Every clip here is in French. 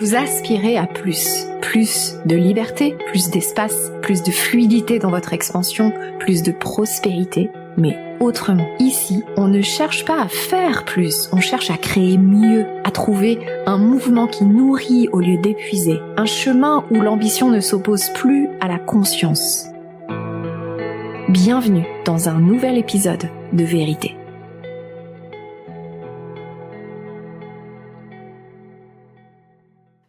Vous aspirez à plus. Plus de liberté, plus d'espace, plus de fluidité dans votre expansion, plus de prospérité, mais autrement. Ici, on ne cherche pas à faire plus, on cherche à créer mieux, à trouver un mouvement qui nourrit au lieu d'épuiser, un chemin où l'ambition ne s'oppose plus à la conscience. Bienvenue dans un nouvel épisode de Vérité.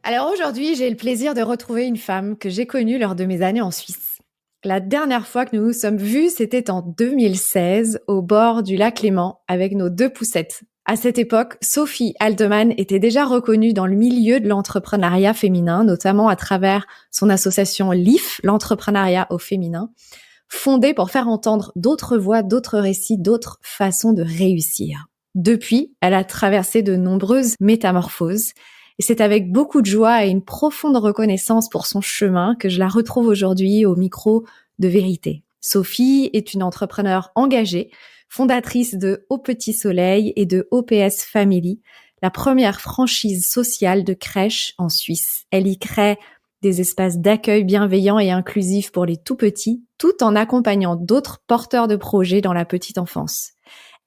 Alors aujourd'hui, j'ai le plaisir de retrouver une femme que j'ai connue lors de mes années en Suisse. La dernière fois que nous nous sommes vus, c'était en 2016, au bord du lac Léman, avec nos 2 poussettes. À cette époque, Sophie Haldeman était déjà reconnue dans le milieu de l'entrepreneuriat féminin, notamment à travers son association LIF, l'entrepreneuriat au féminin, fondée pour faire entendre d'autres voix, d'autres récits, d'autres façons de réussir. Depuis, elle a traversé de nombreuses métamorphoses. Et c'est avec beaucoup de joie et une profonde reconnaissance pour son chemin que je la retrouve aujourd'hui au micro de Vérité. Sophie est une entrepreneure engagée, fondatrice de Au Petit Soleil et de OPS Family, la première franchise sociale de crèche en Suisse. Elle y crée des espaces d'accueil bienveillants et inclusifs pour les tout-petits, tout en accompagnant d'autres porteurs de projets dans la petite enfance.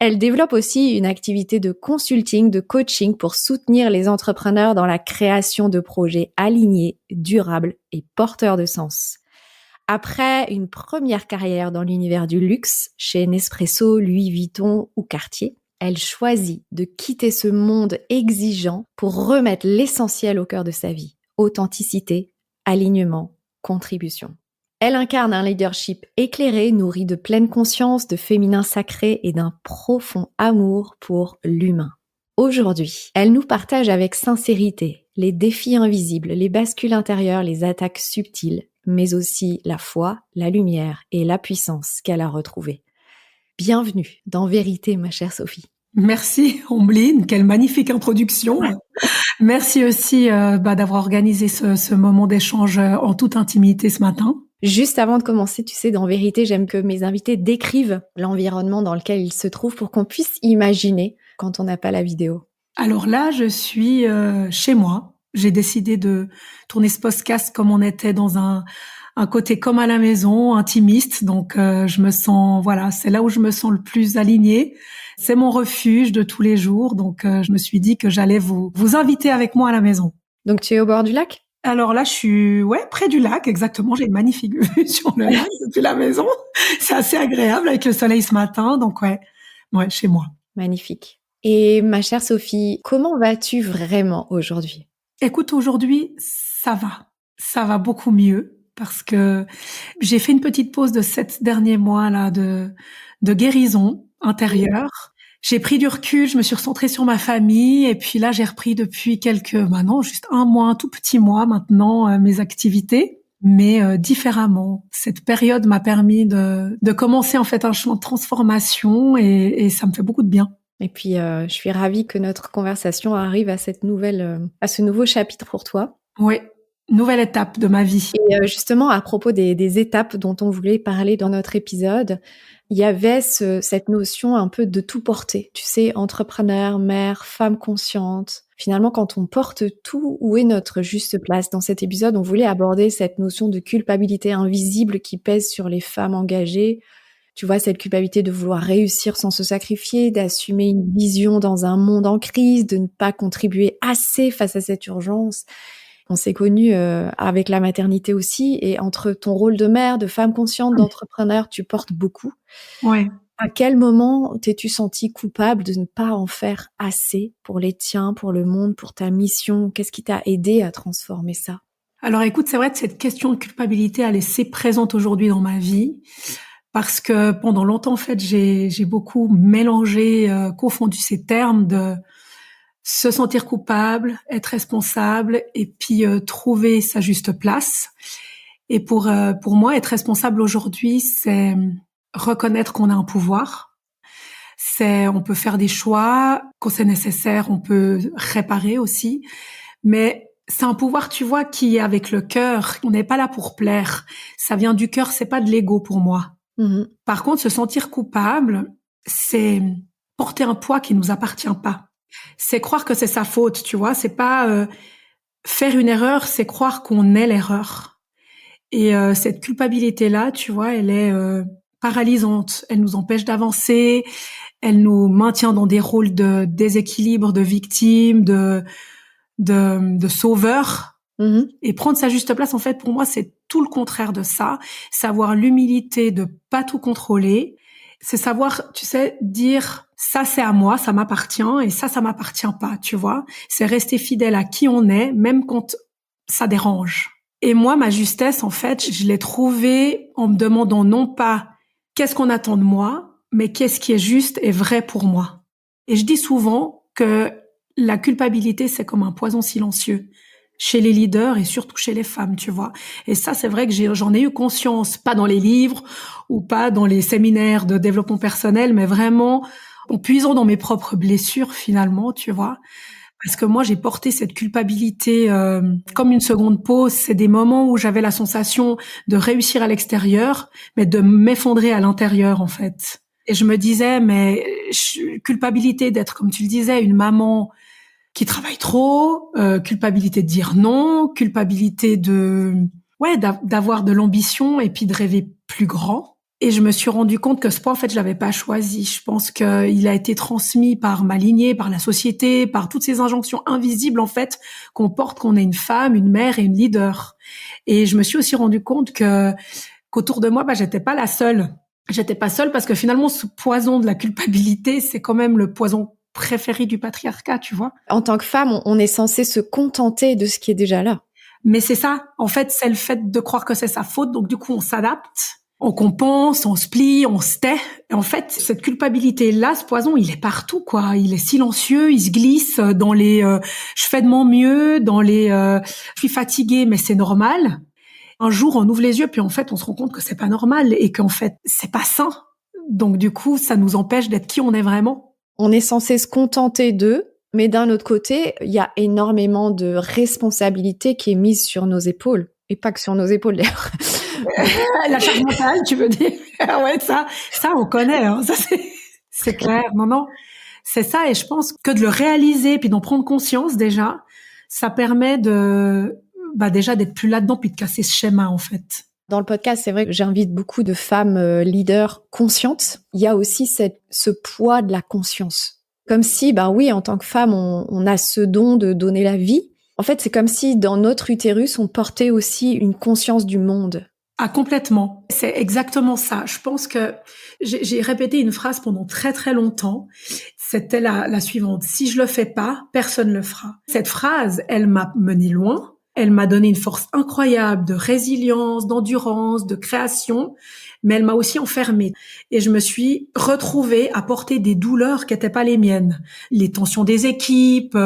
Elle développe aussi une activité de consulting, de coaching pour soutenir les entrepreneurs dans la création de projets alignés, durables et porteurs de sens. Après une première carrière dans l'univers du luxe, chez Nespresso, Louis Vuitton ou Cartier, elle choisit de quitter ce monde exigeant pour remettre l'essentiel au cœur de sa vie. Authenticité, alignement, contribution. Elle incarne un leadership éclairé, nourri de pleine conscience, de féminin sacré et d'un profond amour pour l'humain. Aujourd'hui, elle nous partage avec sincérité les défis invisibles, les bascules intérieures, les attaques subtiles, mais aussi la foi, la lumière et la puissance qu'elle a retrouvées. Bienvenue dans Vérité, ma chère Sophie. Merci Ombline, quelle magnifique introduction. Merci aussi d'avoir organisé ce moment d'échange en toute intimité ce matin. Juste avant de commencer, tu sais, dans Vérité, j'aime que mes invités décrivent l'environnement dans lequel ils se trouvent pour qu'on puisse imaginer quand on n'a pas la vidéo. Alors là, je suis chez moi. J'ai décidé de tourner ce podcast comme on était dans un côté comme à la maison, intimiste. Donc, je me sens, voilà, c'est là où je me sens le plus alignée. C'est mon refuge de tous les jours. Donc, je me suis dit que j'allais vous inviter avec moi à la maison. Donc, tu es au bord du lac ? Alors là, je suis près du lac, exactement. J'ai une magnifique vue sur le lac depuis la maison. C'est assez agréable avec le soleil ce matin. Donc, ouais, chez moi. Magnifique. Et ma chère Sophie, comment vas-tu vraiment aujourd'hui ? Écoute, aujourd'hui, ça va. Ça va beaucoup mieux parce que j'ai fait une petite pause de 7 derniers mois là de guérison intérieure. J'ai pris du recul, je me suis recentrée sur ma famille et puis là, j'ai repris depuis juste un mois, un tout petit mois maintenant, mes activités, mais différemment. Cette période m'a permis de commencer en fait un chemin de transformation et ça me fait beaucoup de bien. Et puis, je suis ravie que notre conversation arrive à ce nouveau chapitre pour toi. Oui, nouvelle étape de ma vie. Et justement, à propos des étapes dont on voulait parler dans notre épisode, il y avait cette notion un peu de tout porter. Tu sais, entrepreneur, mère, femme consciente. Finalement, quand on porte tout, où est notre juste place ? Dans cet épisode, on voulait aborder cette notion de culpabilité invisible qui pèse sur les femmes engagées. Tu vois, cette culpabilité de vouloir réussir sans se sacrifier, d'assumer une vision dans un monde en crise, de ne pas contribuer assez face à cette urgence. On s'est connus avec la maternité aussi, et entre ton rôle de mère, de femme consciente, d'entrepreneur, tu portes beaucoup. Ouais. À quel moment t'es-tu sentie coupable de ne pas en faire assez pour les tiens, pour le monde, pour ta mission ? Qu'est-ce qui t'a aidé à transformer ça ? Alors écoute, c'est vrai que cette question de culpabilité, elle est assez présente aujourd'hui dans ma vie. Parce que pendant longtemps, en fait, j'ai beaucoup mélangé, confondu ces termes de se sentir coupable, être responsable et puis trouver sa juste place. Et pour moi, être responsable aujourd'hui, c'est reconnaître qu'on a un pouvoir. On peut faire des choix, quand c'est nécessaire, on peut réparer aussi. Mais c'est un pouvoir, tu vois, qui est avec le cœur. On n'est pas là pour plaire. Ça vient du cœur, c'est pas de l'ego pour moi. Par contre, se sentir coupable, c'est porter un poids qui nous appartient pas. C'est croire que c'est sa faute, tu vois. C'est pas faire une erreur, c'est croire qu'on est l'erreur. Et cette culpabilité-là, tu vois, elle est paralysante. Elle nous empêche d'avancer, elle nous maintient dans des rôles de déséquilibre, de victime, de sauveur. Et prendre sa juste place, en fait, pour moi, c'est tout le contraire de ça. Savoir l'humilité de pas tout contrôler. C'est savoir, tu sais, dire ça c'est à moi, ça m'appartient et ça m'appartient pas, tu vois. C'est rester fidèle à qui on est, même quand ça dérange. Et moi, ma justesse, en fait, je l'ai trouvée en me demandant non pas qu'est-ce qu'on attend de moi, mais qu'est-ce qui est juste et vrai pour moi. Et je dis souvent que la culpabilité, c'est comme un poison silencieux chez les leaders et surtout chez les femmes, tu vois. Et ça, c'est vrai que j'en ai eu conscience, pas dans les livres ou pas dans les séminaires de développement personnel, mais vraiment en puisant dans mes propres blessures, finalement, tu vois. Parce que moi, j'ai porté cette culpabilité comme une seconde peau. C'est des moments où j'avais la sensation de réussir à l'extérieur, mais de m'effondrer à l'intérieur, en fait. Et je me disais, mais culpabilité d'être, comme tu le disais, une maman qui travaille trop, culpabilité de dire non, culpabilité d'avoir de l'ambition et puis de rêver plus grand. Et je me suis rendu compte que ce point, en fait, je l'avais pas choisi. Je pense qu'il a été transmis par ma lignée, par la société, par toutes ces injonctions invisibles, en fait, qu'on porte, qu'on est une femme, une mère et une leader. Et je me suis aussi rendu compte qu'autour de moi, j'étais pas la seule. J'étais pas seule parce que finalement, ce poison de la culpabilité, c'est quand même le poison préféré du patriarcat, tu vois. En tant que femme, on est censé se contenter de ce qui est déjà là. Mais c'est ça. En fait, c'est le fait de croire que c'est sa faute. Donc, du coup, on s'adapte. On compense, on se plie, on se tait. Et en fait, cette culpabilité-là, ce poison, il est partout, quoi. Il est silencieux, il se glisse dans les je fais de mon mieux, dans les je suis fatiguée, mais c'est normal. Un jour, on ouvre les yeux, puis en fait, on se rend compte que c'est pas normal et qu'en fait, c'est pas sain. Donc du coup, ça nous empêche d'être qui on est vraiment. On est censé se contenter d'eux, mais d'un autre côté, il y a énormément de responsabilité qui est mise sur nos épaules. Et pas que sur nos épaules, d'ailleurs. La charge mentale, tu veux dire? Ouais, ça, on connaît, hein. Ça, c'est clair. Non. C'est ça. Et je pense que de le réaliser, puis d'en prendre conscience, déjà, ça permet déjà d'être plus là-dedans, puis de casser ce schéma, en fait. Dans le podcast, c'est vrai que j'invite beaucoup de femmes leaders conscientes. Il y a aussi ce poids de la conscience. Comme si, oui, en tant que femme, on a ce don de donner la vie. En fait, c'est comme si dans notre utérus, on portait aussi une conscience du monde. Ah, complètement. C'est exactement ça. Je pense que j'ai répété une phrase pendant très très longtemps. C'était la suivante. Si je le fais pas, personne le fera. Cette phrase, elle m'a menée loin. Elle m'a donné une force incroyable de résilience, d'endurance, de création, mais elle m'a aussi enfermée. Et je me suis retrouvée à porter des douleurs qui n'étaient pas les miennes. Les tensions des équipes,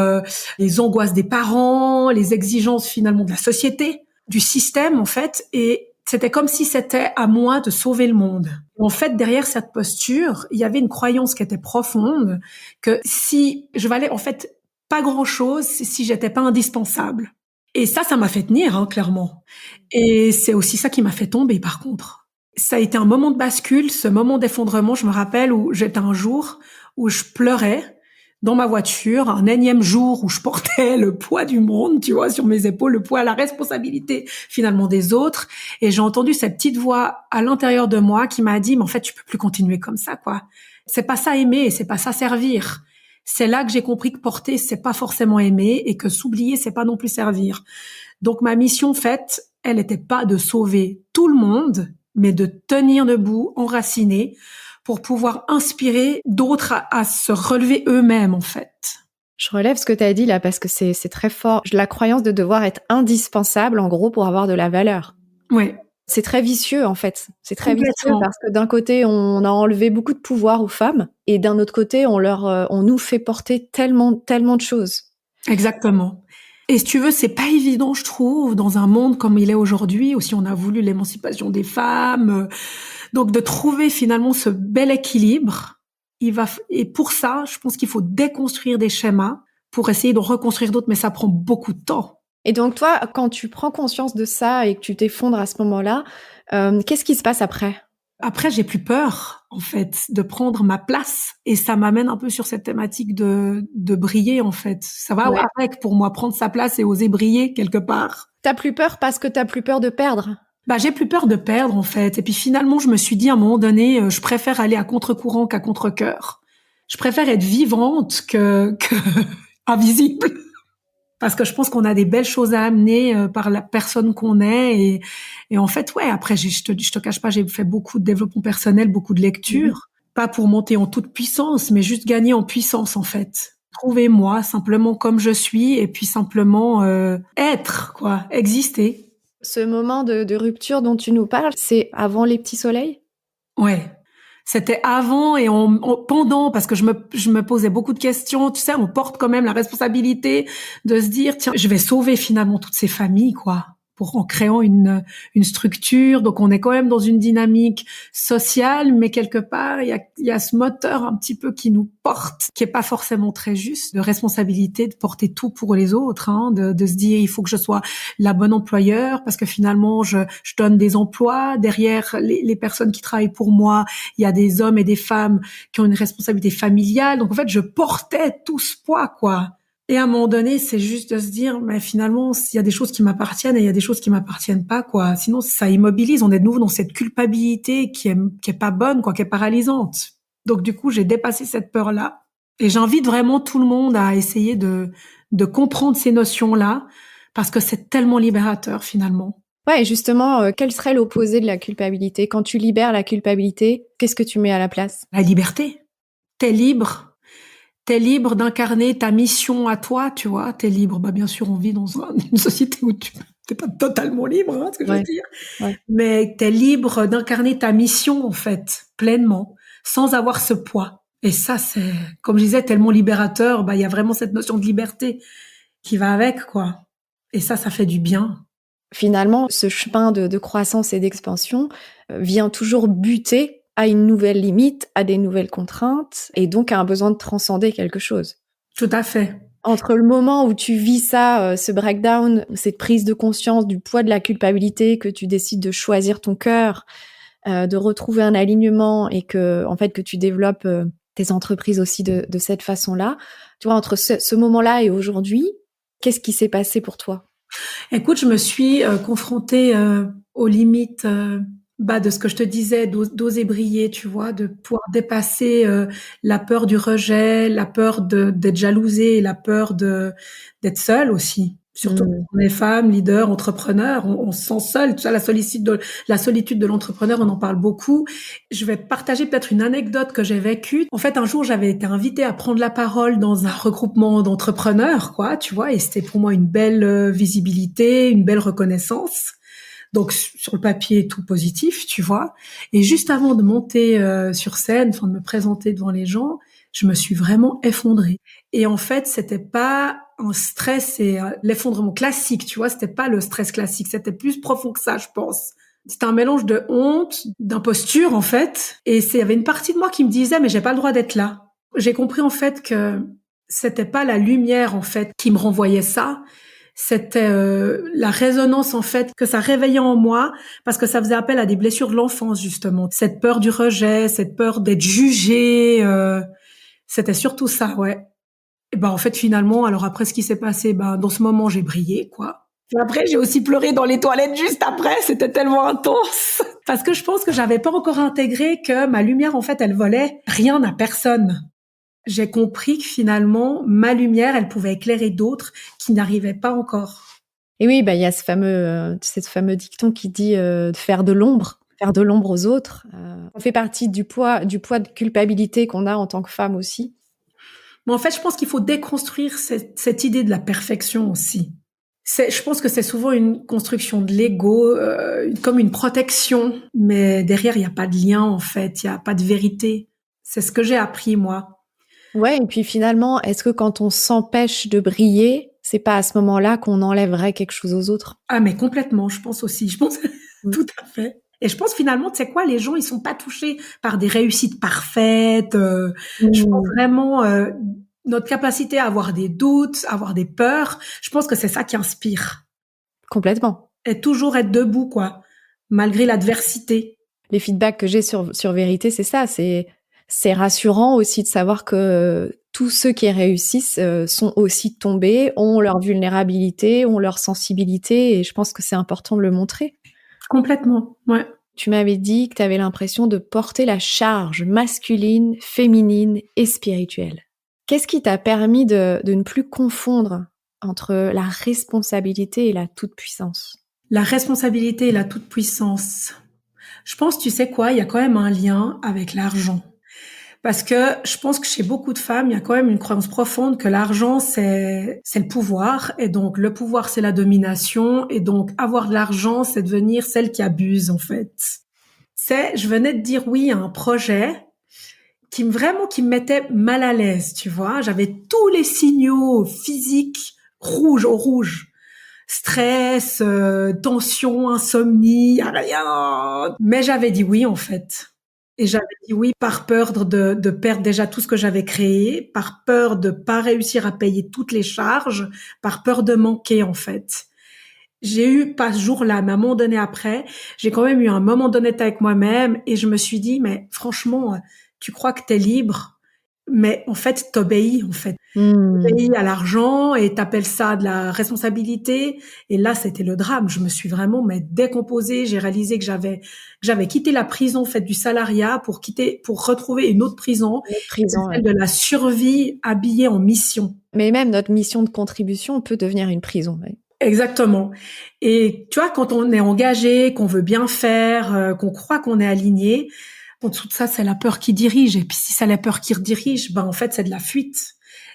les angoisses des parents, les exigences finalement de la société, du système en fait. Et c'était comme si c'était à moi de sauver le monde. En fait, derrière cette posture, il y avait une croyance qui était profonde, que si je valais en fait pas grand-chose si j'étais pas indispensable. Et ça m'a fait tenir, hein, clairement. Et c'est aussi ça qui m'a fait tomber, par contre. Ça a été un moment de bascule, ce moment d'effondrement, je me rappelle, où j'étais un jour où je pleurais dans ma voiture, un énième jour où je portais le poids du monde, tu vois, sur mes épaules, le poids, la responsabilité, finalement, des autres. Et j'ai entendu cette petite voix à l'intérieur de moi qui m'a dit, mais en fait, tu peux plus continuer comme ça, quoi. C'est pas ça aimer, c'est pas ça servir. C'est là que j'ai compris que porter, c'est pas forcément aimer et que s'oublier, c'est pas non plus servir. Donc, ma mission, en fait, elle était pas de sauver tout le monde, mais de tenir debout, enraciné, pour pouvoir inspirer d'autres à se relever eux-mêmes, en fait. Je relève ce que tu as dit là parce que c'est très fort. La croyance de devoir être indispensable, en gros, pour avoir de la valeur. Oui. C'est très vicieux, en fait. C'est très vicieux parce que d'un côté, on a enlevé beaucoup de pouvoir aux femmes et d'un autre côté, on nous fait porter tellement de choses. Exactement. Et si tu veux, c'est pas évident, je trouve, dans un monde comme il est aujourd'hui, aussi on a voulu l'émancipation des femmes. Donc, de trouver finalement ce bel équilibre, et pour ça, je pense qu'il faut déconstruire des schémas pour essayer de reconstruire d'autres, mais ça prend beaucoup de temps. Et donc, toi, quand tu prends conscience de ça et que tu t'effondres à ce moment-là, qu'est-ce qui se passe après ? Après, j'ai plus peur, en fait, de prendre ma place. Et ça m'amène un peu sur cette thématique de briller, en fait. Ça va Ouais. avec, pour moi, prendre sa place et oser briller quelque part. T'as plus peur parce que t'as plus peur de perdre. Bah, j'ai plus peur de perdre, en fait. Et puis finalement, je me suis dit à un moment donné, je préfère aller à contre-courant qu'à contre-cœur. Je préfère être vivante que invisible. Parce que je pense qu'on a des belles choses à amener par la personne qu'on est. Et en fait, ouais, après, je te cache pas, j'ai fait beaucoup de développement personnel, beaucoup de Mhm. lectures. Pas pour monter en toute puissance, mais juste gagner en puissance, en fait. Trouver moi, simplement comme je suis, et puis simplement être, quoi, exister. Ce moment de rupture dont tu nous parles, c'est avant les petits soleils? Ouais. C'était avant et pendant, parce que je me posais beaucoup de questions. Tu sais, on porte quand même la responsabilité de se dire, tiens, je vais sauver finalement toutes ces familles, quoi, en créant une structure. Donc, on est quand même dans une dynamique sociale, mais quelque part, il y a ce moteur un petit peu qui nous porte, qui est pas forcément très juste, de responsabilité de porter tout pour les autres, hein, de se dire, il faut que je sois la bonne employeur, parce que finalement, je donne des emplois. Derrière les personnes qui travaillent pour moi, il y a des hommes et des femmes qui ont une responsabilité familiale. Donc, en fait, je portais tout ce poids, quoi. Et à un moment donné, c'est juste de se dire, mais finalement, il y a des choses qui m'appartiennent et il y a des choses qui m'appartiennent pas, quoi. Sinon, ça immobilise. On est de nouveau dans cette culpabilité qui est pas bonne, quoi, qui est paralysante. Donc, du coup, j'ai dépassé cette peur-là. Et j'invite vraiment tout le monde à essayer de comprendre ces notions-là, parce que c'est tellement libérateur, finalement. Ouais, et justement, quel serait l'opposé de la culpabilité? Quand tu libères la culpabilité, qu'est-ce que tu mets à la place? La liberté. T'es libre. T'es libre d'incarner ta mission à toi, tu vois. T'es libre. Bah, bien sûr, on vit dans une société où t'es pas totalement libre, hein, ce que je veux Ouais, dire. ouais. Mais t'es libre d'incarner ta mission, en fait, pleinement, sans avoir ce poids. Et ça, c'est, comme je disais, tellement libérateur. Bah, il y a vraiment cette notion de liberté qui va avec, quoi. Et ça fait du bien. Finalement, ce chemin de croissance et d'expansion vient toujours buter à une nouvelle limite, à des nouvelles contraintes, et donc à un besoin de transcender quelque chose. Tout à fait. Entre le moment où tu vis ça, ce breakdown, cette prise de conscience du poids de la culpabilité, que tu décides de choisir ton cœur, de retrouver un alignement et que, en fait, que tu développes tes entreprises aussi de cette façon-là. Tu vois, entre ce moment-là et aujourd'hui, qu'est-ce qui s'est passé pour toi? Écoute, je me suis confrontée aux limites de ce que je te disais, d'oser briller, tu vois, de pouvoir dépasser la peur du rejet, la peur d'être jalousée, la peur d'être seule aussi. Surtout Mmh. quand on est femme, leader, entrepreneur, on se sent seule. Tu vois, la solitude de l'entrepreneur, on en parle beaucoup. Je vais partager peut-être une anecdote que j'ai vécue. En fait, un jour, j'avais été invitée à prendre la parole dans un regroupement d'entrepreneurs, quoi, tu vois, et c'était pour moi une belle visibilité, une belle reconnaissance. Donc, sur le papier, tout positif, tu vois. Et juste avant de monter sur scène, enfin de me présenter devant les gens, je me suis vraiment effondrée. Et en fait, c'était pas un stress et l'effondrement classique, tu vois, c'était pas le stress classique, c'était plus profond que ça, je pense. C'était un mélange de honte, d'imposture, en fait. Et il y avait une partie de moi qui me disait, mais j'ai pas le droit d'être là. J'ai compris, en fait, que c'était pas la lumière, en fait, qui me renvoyait ça. C'était la résonance, en fait, que ça réveillait en moi, parce que ça faisait appel à des blessures de l'enfance, justement. Cette peur du rejet, cette peur d'être jugée, c'était surtout ça, ouais. Et ben, en fait, finalement, alors après ce qui s'est passé, ben, dans ce moment, j'ai brillé, quoi. Et après, j'ai aussi pleuré dans les toilettes juste après. C'était tellement intense. Parce que je pense que j'avais pas encore intégré que ma lumière, en fait, elle volait rien à personne. J'ai compris que finalement, ma lumière, elle pouvait éclairer d'autres qui n'arrivaient pas encore. Et oui, bah, il y a ce fameux dicton qui dit de faire de l'ombre aux autres. Ça fait partie du poids de culpabilité qu'on a en tant que femme aussi. Mais en fait, je pense qu'il faut déconstruire cette idée de la perfection aussi. Je pense que c'est souvent une construction de l'ego, comme une protection, mais derrière, il n'y a pas de lien, en fait, il n'y a pas de vérité. C'est ce que j'ai appris, moi. Ouais, et puis finalement, est-ce que quand on s'empêche de briller, c'est pas à ce moment-là qu'on enlèverait quelque chose aux autres? Ah, mais complètement, je pense aussi. Je pense Mm. tout à fait. Et je pense finalement, tu sais quoi, les gens, ils sont pas touchés par des réussites parfaites. Je pense Mm. vraiment notre capacité à avoir des doutes, avoir des peurs. Je pense que c'est ça qui inspire. Complètement. Et toujours être debout, quoi, malgré l'adversité. les feedbacks que j'ai sur Vérité, c'est ça. C'est rassurant aussi de savoir que tous ceux qui réussissent sont aussi tombés, ont leur vulnérabilité, ont leur sensibilité, et je pense que c'est important de le montrer. Complètement, ouais. Tu m'avais dit que tu avais l'impression de porter la charge masculine, féminine et spirituelle. Qu'est-ce qui t'a permis de ne plus confondre entre la responsabilité et la toute-puissance? La responsabilité et la toute-puissance. Je pense, tu sais quoi, il y a quand même un lien avec l'argent. Parce que je pense que chez beaucoup de femmes, il y a quand même une croyance profonde que l'argent, c'est le pouvoir. Et donc, le pouvoir, c'est la domination. Et donc, avoir de l'argent, c'est devenir celle qui abuse, en fait. Je venais de dire oui à un projet qui me mettait mal à l'aise, tu vois. J'avais tous les signaux physiques rouges au rouge. Stress, tension, insomnie, rien. Mais j'avais dit oui, en fait. Et j'avais dit oui par peur de perdre déjà tout ce que j'avais créé, par peur de pas réussir à payer toutes les charges, par peur de manquer, en fait. J'ai eu, pas ce jour-là, mais à un moment donné après, j'ai quand même eu un moment d'honnêteté avec moi-même et je me suis dit, mais franchement, tu crois que t'es libre, mais en fait, t'obéis, en fait. T'obéis à l'argent et t'appelles ça de la responsabilité. Et là, c'était le drame. Je me suis vraiment décomposée. J'ai réalisé que j'avais quitté la prison, en fait, du salariat pour retrouver une autre prison. Celle de la survie habillée en mission. Mais même notre mission de contribution peut devenir une prison. Ouais. Exactement. Et tu vois, quand on est engagé, qu'on veut bien faire, qu'on croit qu'on est aligné, en dessous de ça, c'est la peur qui dirige. Et puis si c'est la peur qui redirige, en fait, c'est de la fuite.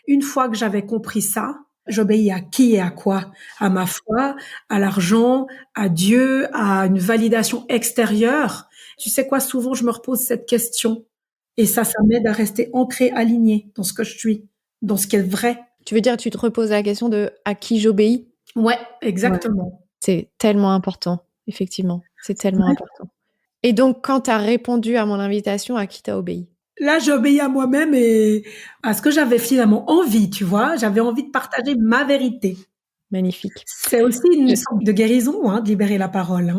Une fois que j'avais compris ça, j'obéis à qui et à quoi? À ma foi, à l'argent, à Dieu, à une validation extérieure. Tu sais quoi, souvent je me repose cette question. Et ça m'aide à rester ancré, aligné dans ce que je suis, dans ce qui est vrai. Tu veux dire, tu te reposes la question de à qui j'obéis? Ouais, exactement. Ouais. C'est tellement important, effectivement. C'est tellement important. Et donc, quand tu as répondu à mon invitation, à qui t'as obéi? Là, j'ai obéi à moi-même et à ce que j'avais finalement envie, tu vois. J'avais envie de partager ma vérité. Magnifique. C'est aussi une sorte de guérison, de libérer la parole.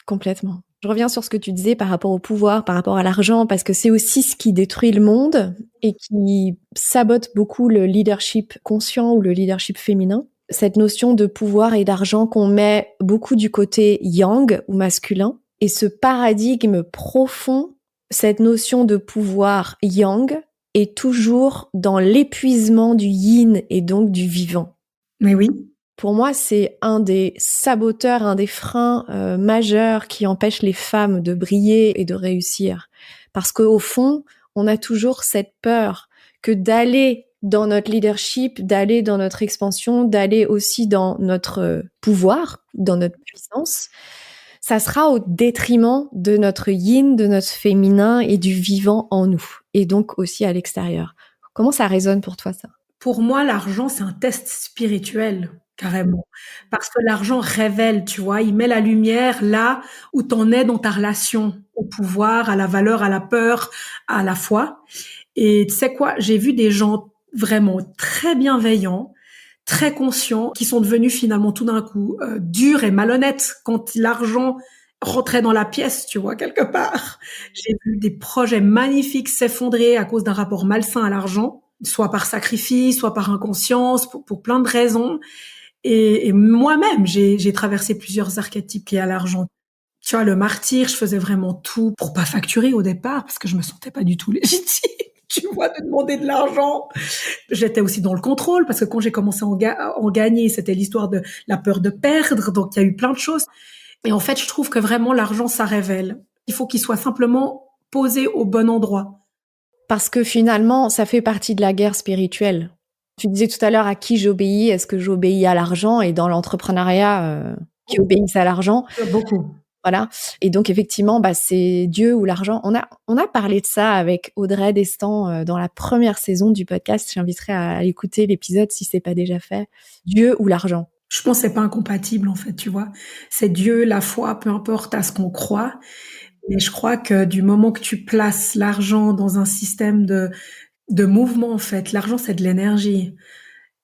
Complètement. Je reviens sur ce que tu disais par rapport au pouvoir, par rapport à l'argent, parce que c'est aussi ce qui détruit le monde et qui sabote beaucoup le leadership conscient ou le leadership féminin. Cette notion de pouvoir et d'argent qu'on met beaucoup du côté yang ou masculin, et ce paradigme profond, cette notion de pouvoir yang est toujours dans l'épuisement du yin et donc du vivant. Mais oui. Pour moi, c'est un des saboteurs, un des freins majeurs qui empêchent les femmes de briller et de réussir. Parce qu'au fond, on a toujours cette peur que d'aller dans notre leadership, d'aller dans notre expansion, d'aller aussi dans notre pouvoir, dans notre puissance, ça sera au détriment de notre yin, de notre féminin et du vivant en nous, et donc aussi à l'extérieur. Comment ça résonne pour toi, ça? Pour moi, l'argent, c'est un test spirituel, carrément. Parce que l'argent révèle, tu vois, il met la lumière là où t'en es dans ta relation au pouvoir, à la valeur, à la peur, à la foi. Et tu sais quoi, j'ai vu des gens vraiment très bienveillants, très conscients, qui sont devenus finalement tout d'un coup durs et malhonnêtes quand l'argent rentrait dans la pièce, tu vois, quelque part. J'ai vu des projets magnifiques s'effondrer à cause d'un rapport malsain à l'argent, soit par sacrifice, soit par inconscience, pour plein de raisons. Et moi-même, j'ai traversé plusieurs archétypes liés à l'argent. Tu vois, le martyr, je faisais vraiment tout pour pas facturer au départ, parce que je me sentais pas du tout légitime. Tu vois, de demander de l'argent. J'étais aussi dans le contrôle, parce que quand j'ai commencé à en gagner, c'était l'histoire de la peur de perdre, donc il y a eu plein de choses. Et en fait, je trouve que vraiment l'argent, ça révèle. Il faut qu'il soit simplement posé au bon endroit. Parce que finalement, ça fait partie de la guerre spirituelle. Tu disais tout à l'heure à qui j'obéis, est-ce que j'obéis à l'argent? Et dans l'entrepreneuriat, qui obéissent à l'argent. Beaucoup. Voilà. Et donc, effectivement, c'est Dieu ou l'argent. On a parlé de ça avec Audrey Destan dans la première saison du podcast. J'inviterai à écouter l'épisode si c'est pas déjà fait. Dieu ou l'argent. Je pense que c'est pas incompatible, en fait, tu vois. C'est Dieu, la foi, peu importe à ce qu'on croit. Mais je crois que du moment que tu places l'argent dans un système de mouvement, en fait, l'argent, c'est de l'énergie.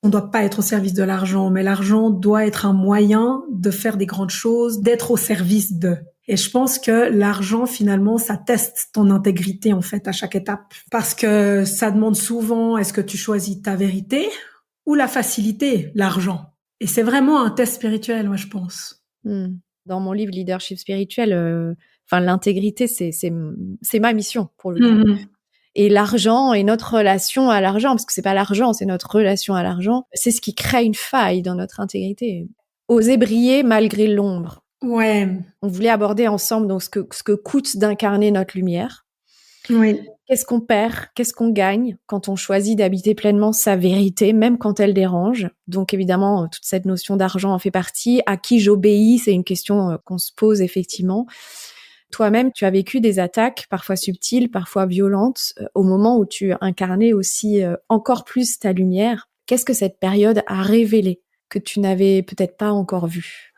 On ne doit pas être au service de l'argent, mais l'argent doit être un moyen de faire des grandes choses, d'être au service de. Et je pense que l'argent, finalement, ça teste ton intégrité, en fait, à chaque étape. Parce que ça demande souvent, est-ce que tu choisis ta vérité ou la facilité, l'argent? Et c'est vraiment un test spirituel, moi, je pense. Dans mon livre Leadership spirituel, l'intégrité, c'est ma mission pour le coup. Mhm. Et l'argent et notre relation à l'argent, parce que c'est pas l'argent, c'est notre relation à l'argent, c'est ce qui crée une faille dans notre intégrité. Oser briller malgré l'ombre. Ouais, On voulait aborder ensemble donc ce que coûte d'incarner notre lumière. oui. Qu'est-ce qu'on perd, qu'est-ce qu'on gagne quand on choisit d'habiter pleinement sa vérité, même quand elle dérange. Donc évidemment, toute cette notion d'argent en fait partie. À qui j'obéis, c'est une question qu'on se pose effectivement. Toi-même, tu as vécu des attaques, parfois subtiles, parfois violentes, au moment où tu incarnais aussi encore plus ta lumière. Qu'est-ce que cette période a révélé que tu n'avais peut-être pas encore vu?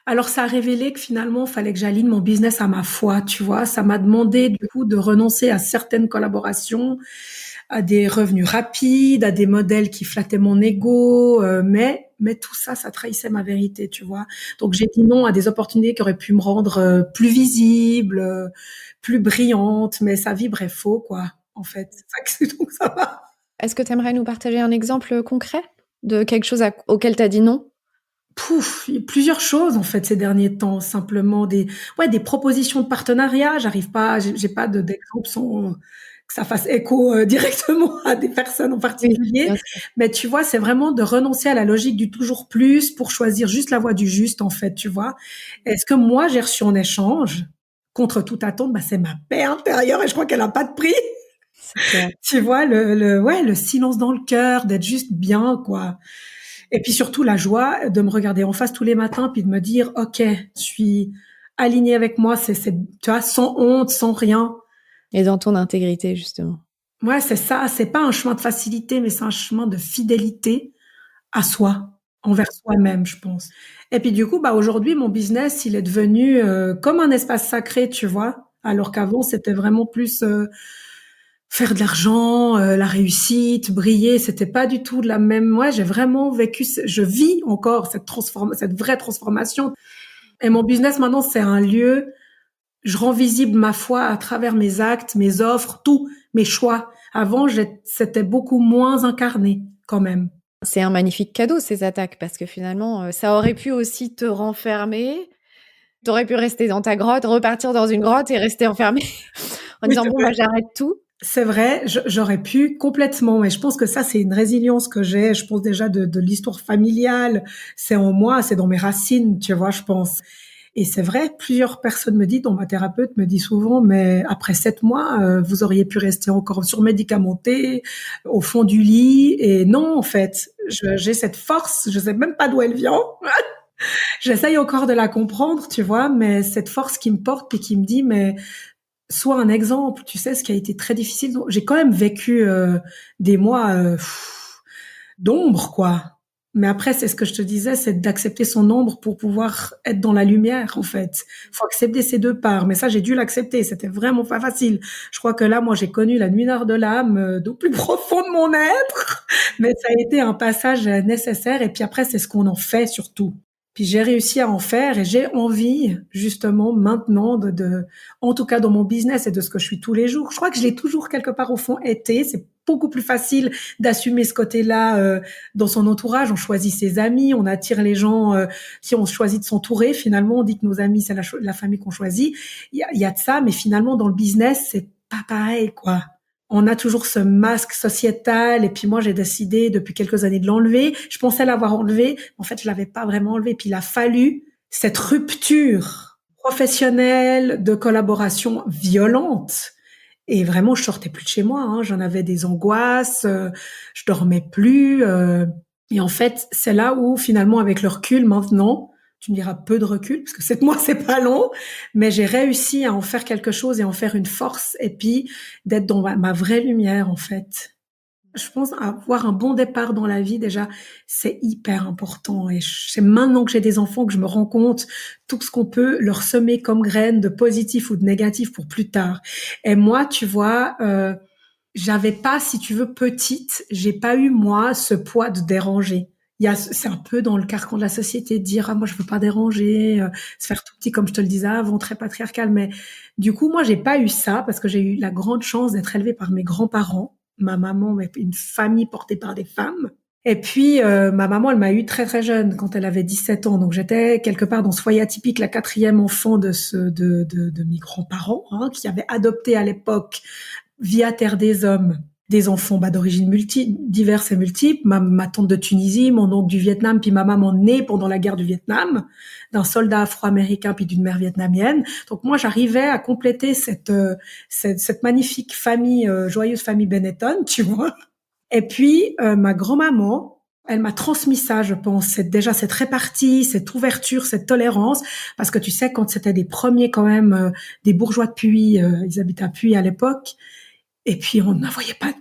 Alors, ça a révélé que finalement, il fallait que j'aligne mon business à ma foi, tu vois. Ça m'a demandé, du coup, de renoncer à certaines collaborations, à des revenus rapides, à des modèles qui flattaient mon ego, mais tout ça, ça trahissait ma vérité, tu vois. Donc, j'ai dit non à des opportunités qui auraient pu me rendre plus visible, plus brillante, mais ça vibrait faux, quoi, en fait. Donc, ça va. Est-ce que tu aimerais nous partager un exemple concret de quelque chose auquel tu as dit non? Pouf, il y a plusieurs choses en fait ces derniers temps, simplement des propositions de partenariat. J'arrive pas, j'ai pas d'exemple sans que ça fasse écho directement à des personnes en Oui, particulier. bien sûr. Mais tu vois, c'est vraiment de renoncer à la logique du toujours plus pour choisir juste la voie du juste en fait, tu vois. Et ce que moi j'ai reçu en échange, contre toute attente, bah, c'est ma paix intérieure et je crois qu'elle a pas de prix. C'est clair. Tu vois, le silence dans le cœur, d'être juste bien, quoi. Et puis surtout la joie de me regarder en face tous les matins puis de me dire OK, je suis alignée avec moi, c'est tu vois, sans honte, sans rien. Et dans ton intégrité, justement. Ouais, c'est ça, c'est pas un chemin de facilité mais c'est un chemin de fidélité à soi, envers soi-même, je pense. Et puis du coup, bah aujourd'hui mon business, il est devenu comme un espace sacré, tu vois, alors qu'avant c'était vraiment plus faire de l'argent, la réussite, briller, c'était pas du tout de la même. Moi, j'ai vraiment vécu, je vis encore cette vraie transformation. Et mon business maintenant, c'est un lieu. Je rends visible ma foi à travers mes actes, mes offres, tout, mes choix. Avant, c'était beaucoup moins incarné, quand même. C'est un magnifique cadeau, ces attaques, parce que finalement, ça aurait pu aussi te renfermer. Tu aurais pu rester dans ta grotte, repartir dans une grotte et rester enfermé en Oui, disant c'est bon, vrai. bah, j'arrête tout. C'est vrai, j'aurais pu complètement, mais je pense que ça, c'est une résilience que j'ai. Je pense déjà de l'histoire familiale. C'est en moi, c'est dans mes racines, tu vois, je pense. Et c'est vrai, plusieurs personnes me disent, dont ma thérapeute me dit souvent, mais après 7 mois, vous auriez pu rester encore surmédicamenté, au fond du lit. Et non, en fait, j'ai cette force, je sais même pas d'où elle vient. J'essaye encore de la comprendre, tu vois, mais cette force qui me porte et qui me dit, mais sois un exemple, tu sais, ce qui a été très difficile. Donc, j'ai quand même vécu des mois d'ombre, quoi. Mais après, c'est ce que je te disais, c'est d'accepter son ombre pour pouvoir être dans la lumière, en fait. Faut accepter ces deux parts. Mais ça, j'ai dû l'accepter. C'était vraiment pas facile. Je crois que là, moi, j'ai connu la nuit noire de l'âme, au plus profond de mon être. Mais ça a été un passage nécessaire. Et puis après, c'est ce qu'on en fait surtout. Puis j'ai réussi à en faire et j'ai envie, justement, maintenant en tout cas dans mon business et de ce que je suis tous les jours. Je crois que je l'ai toujours quelque part au fond été. C'est beaucoup plus facile d'assumer ce côté-là dans son entourage. On choisit ses amis, on attire les gens qui ont choisi de s'entourer. Finalement, on dit que nos amis, c'est la famille qu'on choisit. Il y a de ça, mais finalement, dans le business, c'est pas pareil, quoi. On a toujours ce masque sociétal et puis moi j'ai décidé depuis quelques années de l'enlever. Je pensais l'avoir enlevé, en fait je l'avais pas vraiment enlevé. Puis il a fallu cette rupture professionnelle de collaboration violente. Et vraiment je sortais plus de chez moi. Hein. J'en avais des angoisses, je dormais plus. Et en fait c'est là où finalement avec le recul maintenant, tu me diras peu de recul parce que 7 mois c'est pas long, mais j'ai réussi à en faire quelque chose et en faire une force et puis d'être dans ma vraie lumière en fait. Je pense avoir un bon départ dans la vie déjà, c'est hyper important et c'est maintenant que j'ai des enfants que je me rends compte tout ce qu'on peut leur semer comme graines de positif ou de négatif pour plus tard. Et moi, tu vois, j'avais pas, si tu veux, petite, j'ai pas eu moi ce poids de déranger c'est un peu dans le carcan de la société de dire, ah, moi, je veux pas déranger, se faire tout petit, comme je te le disais avant, très patriarcal. Mais du coup, moi, j'ai pas eu ça parce que j'ai eu la grande chance d'être élevée par mes grands-parents. Ma maman, mais une famille portée par des femmes. Et puis, ma maman, elle m'a eu très, très jeune, quand elle avait 17 ans. Donc, j'étais quelque part dans ce foyer atypique, la quatrième enfant de mes grands-parents, hein, qui avaient adopté à l'époque, via Terre des Hommes, des enfants d'origine diverses et multiples. Ma tante de Tunisie, mon oncle du Vietnam, puis ma maman née pendant la guerre du Vietnam, d'un soldat afro-américain puis d'une mère vietnamienne. Donc moi, j'arrivais à compléter cette magnifique famille, joyeuse famille Benetton, tu vois. Et puis, ma grand-maman, elle m'a transmis ça, je pense. C'est déjà cette répartie, cette ouverture, cette tolérance. Parce que tu sais, quand c'était des premiers quand même, des bourgeois de Puy, ils habitaient à Puy à l'époque, et puis, on ne voyait pas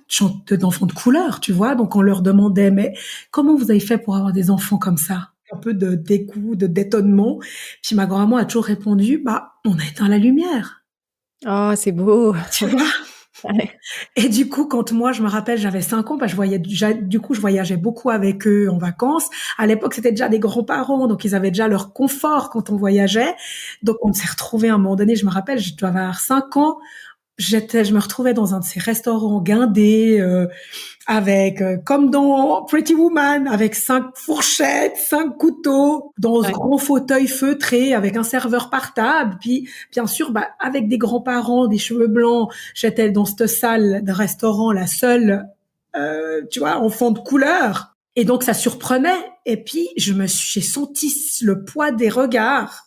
d'enfants de couleur, tu vois. Donc, on leur demandait, mais comment vous avez fait pour avoir des enfants comme ça? Un peu de dégoût, d'étonnement. Puis, ma grand-maman a toujours répondu, on a éteint la lumière. Oh, c'est beau. Tu vois? Ouais. Et du coup, quand moi, je me rappelle, j'avais 5 ans, je voyageais beaucoup avec eux en vacances. À l'époque, c'était déjà des grands-parents, donc ils avaient déjà leur confort quand on voyageait. Donc, on s'est retrouvés à un moment donné, je me rappelle, je dois avoir 5 ans. Je me retrouvais dans un de ces restaurants guindés, avec, comme dans Pretty Woman, avec 5 fourchettes, 5 couteaux, dans ce grand fauteuil feutré, avec un serveur par table. Puis, bien sûr, avec des grands-parents, des cheveux blancs, j'étais dans cette salle de restaurant, la seule, tu vois, enfant de couleur. Et donc, ça surprenait. Et puis, j'ai senti le poids des regards.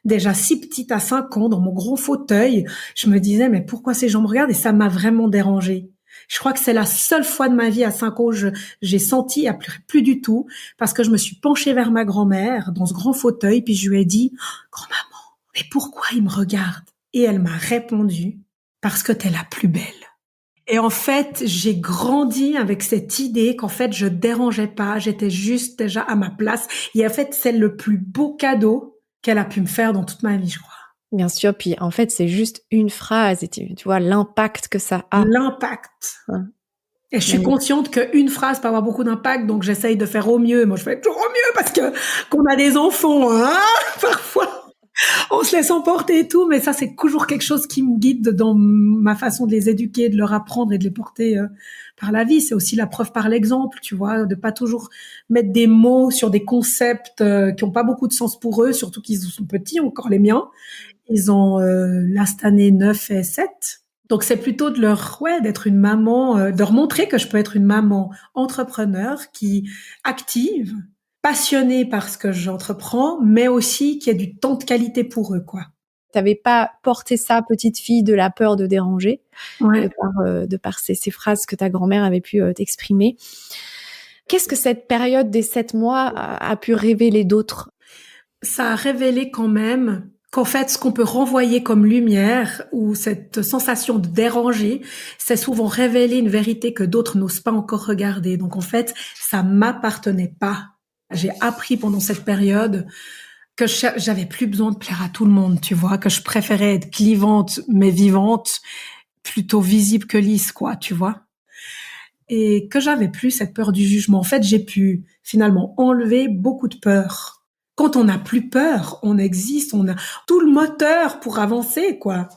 Déjà si petite à 5 ans, dans mon gros fauteuil, je me disais, mais pourquoi ces gens me regardent? Et ça m'a vraiment dérangée. Je crois que c'est la seule fois de ma vie à 5 ans où j'ai senti, à plus du tout, parce que je me suis penchée vers ma grand-mère dans ce grand fauteuil, puis je lui ai dit, grand-maman, mais pourquoi ils me regardent? Et elle m'a répondu, parce que t'es la plus belle. Et en fait, j'ai grandi avec cette idée qu'en fait, je dérangeais pas, j'étais juste déjà à ma place. Et en fait, c'est le plus beau cadeau qu'elle a pu me faire dans toute ma vie, je crois. Bien sûr, puis en fait, c'est juste une phrase et tu vois l'impact que ça a. L'impact. Ouais. Et je suis consciente qu'une phrase peut avoir beaucoup d'impact, donc j'essaye de faire au mieux. Moi, je fais toujours au mieux parce que qu'on a des enfants, hein, parfois. On se laisse emporter et tout, mais ça, c'est toujours quelque chose qui me guide dans ma façon de les éduquer, de leur apprendre et de les porter par la vie. C'est aussi la preuve par l'exemple, tu vois, de pas toujours mettre des mots sur des concepts qui ont pas beaucoup de sens pour eux, surtout qu'ils sont petits, encore les miens. Ils ont là cette année 9 et 7. Donc c'est plutôt de d'être une maman, de leur montrer que je peux être une maman entrepreneur qui active, passionnée par ce que j'entreprends, mais aussi qui a du temps de qualité pour eux, quoi. T'avais pas porté ça, petite fille, de la peur de déranger, Ouais. de par ces phrases que ta grand-mère avait pu t'exprimer. Qu'est-ce que cette période des 7 mois a pu révéler d'autre? Ça a révélé quand même qu'en fait, ce qu'on peut renvoyer comme lumière ou cette sensation de déranger, c'est souvent révéler une vérité que d'autres n'osent pas encore regarder. Donc en fait, ça m'appartenait pas. J'ai appris pendant cette période que j'avais plus besoin de plaire à tout le monde, tu vois, que je préférais être clivante mais vivante, plutôt visible que lisse, quoi, tu vois. Et que j'avais plus cette peur du jugement. En fait, j'ai pu finalement enlever beaucoup de peur. Quand on n'a plus peur, on existe, on a tout le moteur pour avancer, quoi.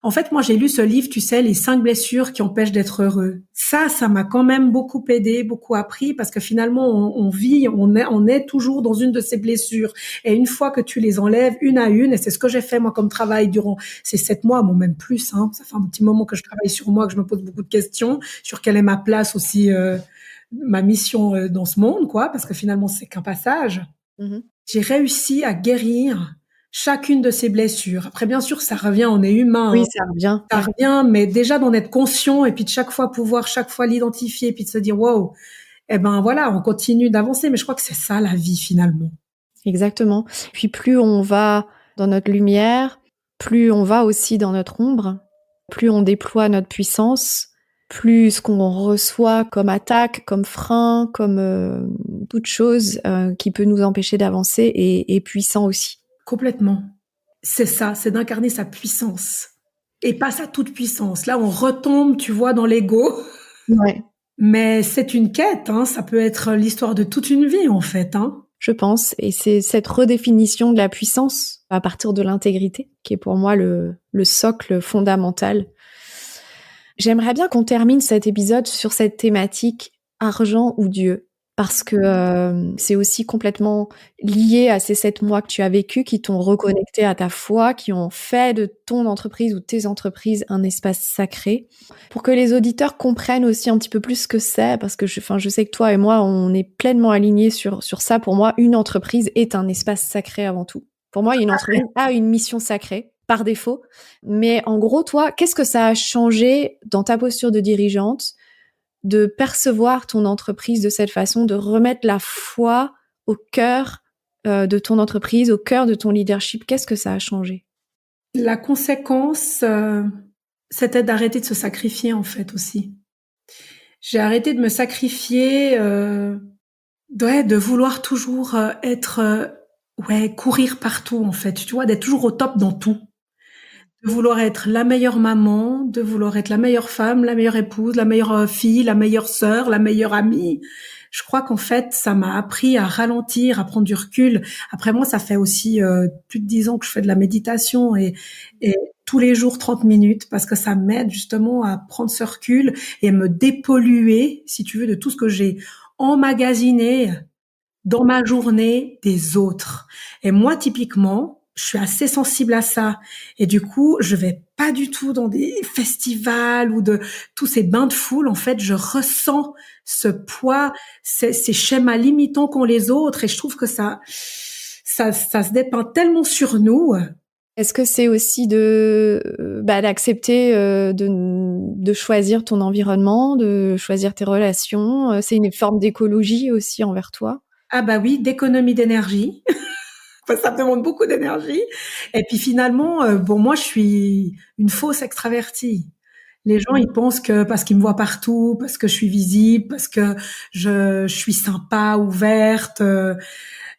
En fait, moi, j'ai lu ce livre, tu sais, Les 5 blessures qui empêchent d'être heureux. Ça m'a quand même beaucoup aidé, beaucoup appris, parce que finalement, on vit, on est toujours dans une de ces blessures. Et une fois que tu les enlèves une à une, et c'est ce que j'ai fait, moi, comme travail durant ces 7 mois, bon, même plus, hein. Ça fait un petit moment que je travaille sur moi, que je me pose beaucoup de questions sur quelle est ma place aussi, ma mission dans ce monde, quoi, parce que finalement, c'est qu'un passage. Mm-hmm. J'ai réussi à guérir chacune de ces blessures. Après, bien sûr, ça revient, on est humain. Oui, Hein. ça revient. Ça revient, mais déjà d'en être conscient et puis de chaque fois l'identifier et puis de se dire, wow, eh ben voilà, on continue d'avancer. Mais je crois que c'est ça la vie finalement. Exactement. Puis plus on va dans notre lumière, plus on va aussi dans notre ombre, plus on déploie notre puissance, plus ce qu'on reçoit comme attaque, comme frein, comme toute chose qui peut nous empêcher d'avancer est puissant aussi. Complètement. C'est ça, c'est d'incarner sa puissance et pas sa toute puissance. Là, on retombe, tu vois, dans l'ego. Ouais. Mais c'est une quête, hein. Ça peut être l'histoire de toute une vie, en fait, hein. Je pense. Et c'est cette redéfinition de la puissance à partir de l'intégrité qui est pour moi le socle fondamental. J'aimerais bien qu'on termine cet épisode sur cette thématique argent ou Dieu. Parce que c'est aussi complètement lié à ces 7 mois que tu as vécu, qui t'ont reconnecté à ta foi, qui ont fait de ton entreprise ou tes entreprises un espace sacré. Pour que les auditeurs comprennent aussi un petit peu plus ce que c'est, parce que je sais que toi et moi, on est pleinement alignés sur ça. Pour moi, une entreprise est un espace sacré avant tout. Pour moi, une entreprise a une mission sacrée, par défaut. Mais en gros, toi, qu'est-ce que ça a changé dans ta posture de dirigeante de percevoir ton entreprise de cette façon, de remettre la foi au cœur de ton entreprise, au cœur de ton leadership? Qu'est-ce que ça a changé? La conséquence, c'était d'arrêter de se sacrifier, en fait, aussi. J'ai arrêté de me sacrifier, de vouloir toujours courir partout, en fait, tu vois, d'être toujours au top dans tout. De vouloir être la meilleure maman, de vouloir être la meilleure femme, la meilleure épouse, la meilleure fille, la meilleure sœur, la meilleure amie. Je crois qu'en fait, ça m'a appris à ralentir, à prendre du recul. Après moi, ça fait aussi plus de 10 ans que je fais de la méditation et tous les jours 30 minutes parce que ça m'aide justement à prendre ce recul et me dépolluer, si tu veux, de tout ce que j'ai emmagasiné dans ma journée des autres. Et moi, typiquement, je suis assez sensible à ça. Et du coup, je vais pas du tout dans des festivals ou de tous ces bains de foule. En fait, je ressens ce poids, ces schémas limitants qu'ont les autres. Et je trouve que ça se dépeint tellement sur nous. Est-ce que c'est aussi d'accepter de choisir ton environnement, de choisir tes relations? C'est une forme d'écologie aussi envers toi? Ah bah oui, d'économie d'énergie. Enfin, ça me demande beaucoup d'énergie. Et puis finalement, moi, je suis une fausse extravertie. Les gens, ils pensent que parce qu'ils me voient partout, parce que je suis visible, parce que je suis sympa, ouverte, que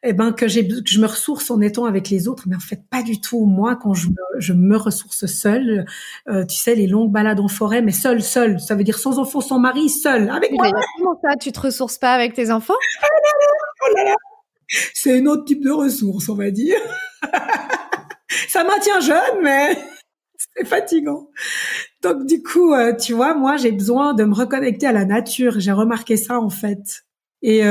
je me ressource en étant avec les autres. Mais en fait, pas du tout. Moi, quand je me ressource seule, tu sais, les longues balades en forêt, mais seule. Ça veut dire sans enfant, sans mari, seule, avec moi. Comment ça, tu te ressources pas avec tes enfants? Oh là là. C'est un autre type de ressource, on va dire. Ça maintient jeune, mais c'est fatigant. Donc du coup, tu vois, moi j'ai besoin de me reconnecter à la nature. J'ai remarqué ça en fait. Et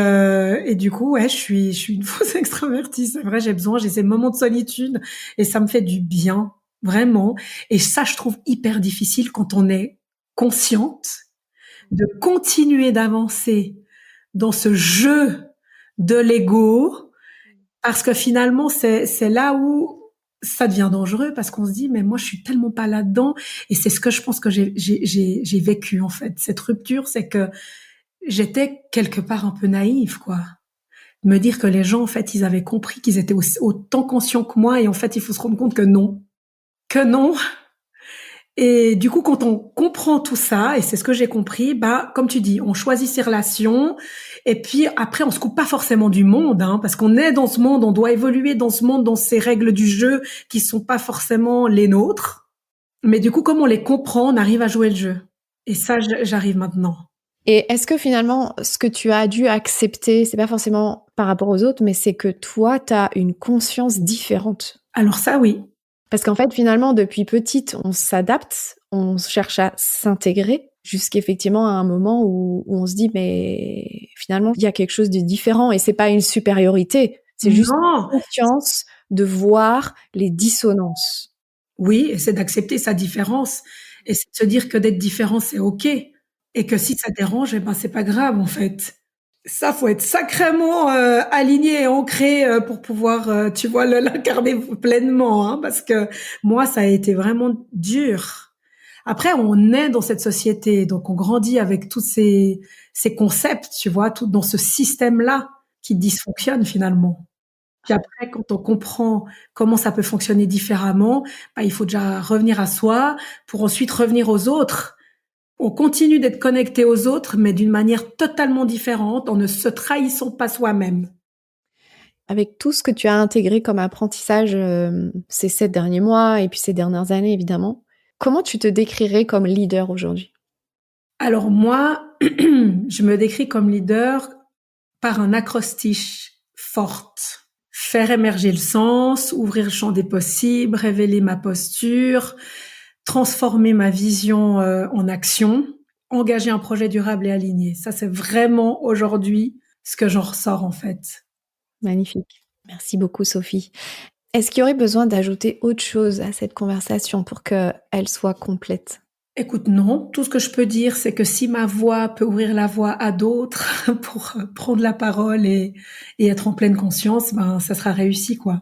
du coup, ouais, je suis une fausse extravertie. C'est vrai, j'ai ces moments de solitude et ça me fait du bien, vraiment. Et ça, je trouve hyper difficile quand on est consciente de continuer d'avancer dans ce jeu de l'ego, parce que finalement, c'est là où ça devient dangereux, parce qu'on se dit, mais moi, je suis tellement pas là-dedans. Et c'est ce que je pense que j'ai vécu, en fait. Cette rupture, c'est que j'étais quelque part un peu naïve, quoi. Me dire que les gens, en fait, ils avaient compris qu'ils étaient autant conscients que moi, et en fait, il faut se rendre compte que non. Que non. Et du coup, quand on comprend tout ça, et c'est ce que j'ai compris, comme tu dis, on choisit ses relations, et puis après, on se coupe pas forcément du monde, hein, parce qu'on est dans ce monde, on doit évoluer dans ce monde, dans ces règles du jeu qui sont pas forcément les nôtres. Mais du coup, comme on les comprend, on arrive à jouer le jeu. Et ça, j'arrive maintenant. Et est-ce que finalement, ce que tu as dû accepter, c'est pas forcément par rapport aux autres, mais c'est que toi, tu as une conscience différente? Alors ça, oui. Parce qu'en fait, finalement, depuis petite, on s'adapte, on cherche à s'intégrer, jusqu'effectivement à un moment où on se dit, mais finalement, il y a quelque chose de différent et c'est pas une supériorité, c'est juste une conscience de voir les dissonances. Oui, et c'est d'accepter sa différence et c'est de se dire que d'être différent, c'est OK et que si ça dérange, c'est pas grave, en fait. Ça, faut être sacrément aligné et ancré pour pouvoir, tu vois, l'incarner pleinement, hein, parce que moi, ça a été vraiment dur. Après, on est dans cette société, donc on grandit avec tous ces concepts, tu vois, tout dans ce système-là qui dysfonctionne finalement. Puis après, quand on comprend comment ça peut fonctionner différemment, il faut déjà revenir à soi pour ensuite revenir aux autres. On continue d'être connecté aux autres, mais d'une manière totalement différente, en ne se trahissant pas soi-même. Avec tout ce que tu as intégré comme apprentissage ces 7 derniers mois et puis ces dernières années, évidemment, comment tu te décrirais comme leader aujourd'hui? Alors moi, je me décris comme leader par un acrostiche forte. Faire émerger le sens, ouvrir le champ des possibles, révéler ma posture, transformer ma vision en action, engager un projet durable et aligné. Ça, c'est vraiment aujourd'hui ce que j'en ressors en fait. Magnifique. Merci beaucoup, Sophie. Est-ce qu'il y aurait besoin d'ajouter autre chose à cette conversation pour qu'elle soit complète ? Écoute, non. Tout ce que je peux dire, c'est que si ma voix peut ouvrir la voie à d'autres pour prendre la parole et être en pleine conscience, ben, ça sera réussi, quoi.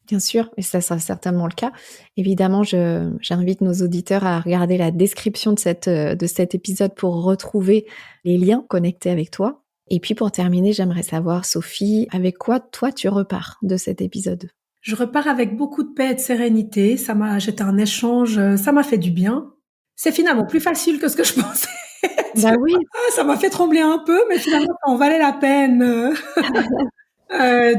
Bien sûr, et ça sera certainement le cas. Évidemment, j'invite nos auditeurs à regarder la description de cet épisode pour retrouver les liens connectés avec toi. Et puis pour terminer, j'aimerais savoir, Sophie, avec quoi toi tu repars de cet épisode ? Je repars avec beaucoup de paix et de sérénité. J'étais un échange, ça m'a fait du bien. C'est finalement plus facile que ce que je pensais. Bah oui. Ça m'a fait trembler un peu, mais finalement, ça en valait la peine.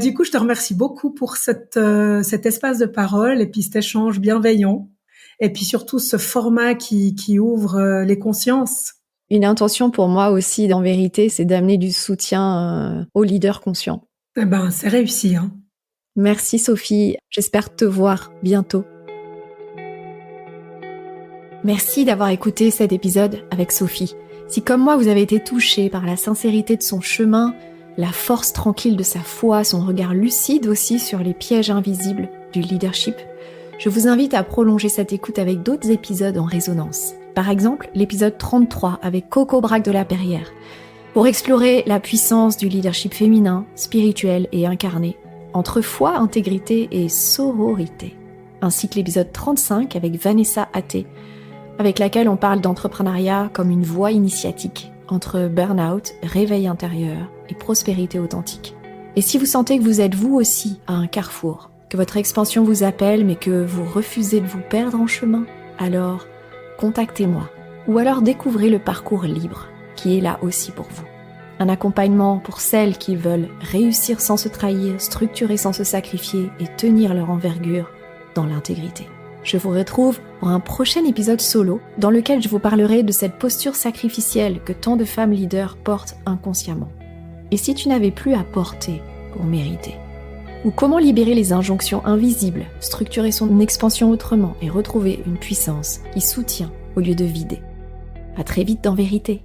Du coup, je te remercie beaucoup pour cet espace de parole et puis cet échange bienveillant. Et puis surtout, ce format qui ouvre les consciences. Une intention pour moi aussi, en vérité, c'est d'amener du soutien aux leaders conscients. Eh ben, c'est réussi, hein. Merci Sophie, j'espère te voir bientôt. Merci d'avoir écouté cet épisode avec Sophie. Si comme moi vous avez été touché par la sincérité de son chemin, la force tranquille de sa foi, son regard lucide aussi sur les pièges invisibles du leadership, je vous invite à prolonger cette écoute avec d'autres épisodes en résonance. Par exemple, l'épisode 33 avec Coco Braque de la Perrière, pour explorer la puissance du leadership féminin, spirituel et incarné, entre foi, intégrité et sororité. Ainsi que l'épisode 35 avec Vanessa Atté, avec laquelle on parle d'entrepreneuriat comme une voie initiatique entre burn-out, réveil intérieur et prospérité authentique. Et si vous sentez que vous êtes vous aussi à un carrefour, que votre expansion vous appelle mais que vous refusez de vous perdre en chemin, alors contactez-moi ou alors découvrez le parcours libre qui est là aussi pour vous. Un accompagnement pour celles qui veulent réussir sans se trahir, structurer sans se sacrifier et tenir leur envergure dans l'intégrité. Je vous retrouve pour un prochain épisode solo dans lequel je vous parlerai de cette posture sacrificielle que tant de femmes leaders portent inconsciemment. Et si tu n'avais plus à porter pour mériter ? Ou comment libérer les injonctions invisibles, structurer son expansion autrement et retrouver une puissance qui soutient au lieu de vider ? À très vite dans Vérité.